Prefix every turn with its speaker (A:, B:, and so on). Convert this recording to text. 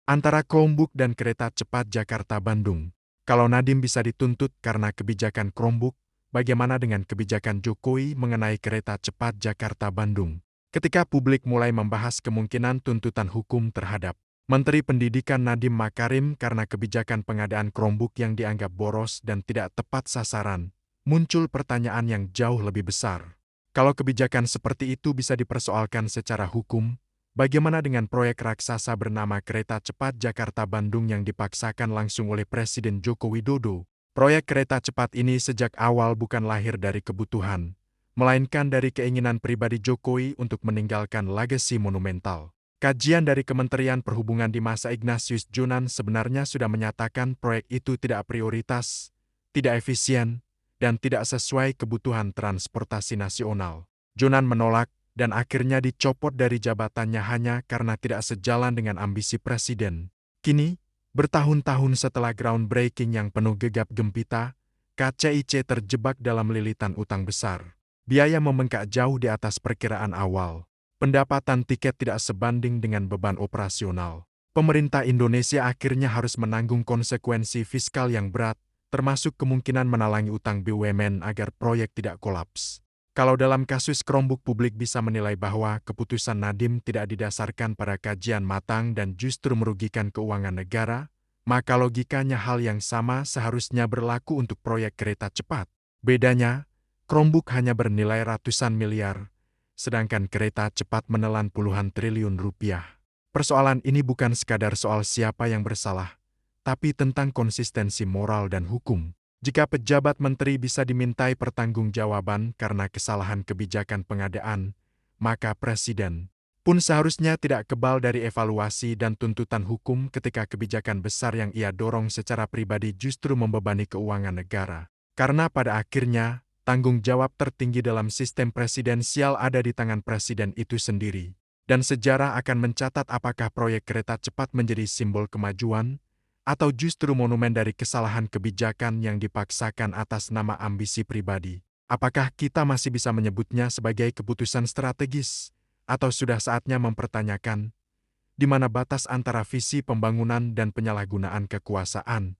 A: Antara Chromebook dan kereta cepat Jakarta-Bandung. Kalau Nadiem bisa dituntut karena kebijakan Chromebook, bagaimana dengan kebijakan Jokowi mengenai kereta cepat Jakarta-Bandung? Ketika publik mulai membahas kemungkinan tuntutan hukum terhadap Menteri Pendidikan Nadiem Makarim karena kebijakan pengadaan Chromebook yang dianggap boros dan tidak tepat sasaran, muncul pertanyaan yang jauh lebih besar. Kalau kebijakan seperti itu bisa dipersoalkan secara hukum, bagaimana dengan proyek raksasa bernama Kereta Cepat Jakarta-Bandung yang dipaksakan langsung oleh Presiden Joko Widodo? Proyek kereta cepat ini sejak awal bukan lahir dari kebutuhan, melainkan dari keinginan pribadi Jokowi untuk meninggalkan legasi monumental. Kajian dari Kementerian Perhubungan di masa Ignatius Jonan sebenarnya sudah menyatakan proyek itu tidak prioritas, tidak efisien, dan tidak sesuai kebutuhan transportasi nasional. Jonan menolak dan akhirnya dicopot dari jabatannya hanya karena tidak sejalan dengan ambisi Presiden. Kini, bertahun-tahun setelah groundbreaking yang penuh gegap gempita, KCIC terjebak dalam lilitan utang besar. Biaya membengkak jauh di atas perkiraan awal. Pendapatan tiket tidak sebanding dengan beban operasional. Pemerintah Indonesia akhirnya harus menanggung konsekuensi fiskal yang berat, termasuk kemungkinan menalangi utang BUMN agar proyek tidak kolaps. Kalau dalam kasus Chromebook publik bisa menilai bahwa keputusan Nadiem tidak didasarkan pada kajian matang dan justru merugikan keuangan negara, maka logikanya hal yang sama seharusnya berlaku untuk proyek kereta cepat. Bedanya, Chromebook hanya bernilai ratusan miliar, sedangkan kereta cepat menelan puluhan triliun rupiah. Persoalan ini bukan sekadar soal siapa yang bersalah, tapi tentang konsistensi moral dan hukum. Jika pejabat menteri bisa dimintai pertanggungjawaban karena kesalahan kebijakan pengadaan, maka presiden pun seharusnya tidak kebal dari evaluasi dan tuntutan hukum ketika kebijakan besar yang ia dorong secara pribadi justru membebani keuangan negara. Karena pada akhirnya, tanggung jawab tertinggi dalam sistem presidensial ada di tangan presiden itu sendiri. Dan sejarah akan mencatat apakah proyek kereta cepat menjadi simbol kemajuan, atau justru monumen dari kesalahan kebijakan yang dipaksakan atas nama ambisi pribadi. Apakah kita masih bisa menyebutnya sebagai keputusan strategis, atau sudah saatnya mempertanyakan di mana batas antara visi pembangunan dan penyalahgunaan kekuasaan?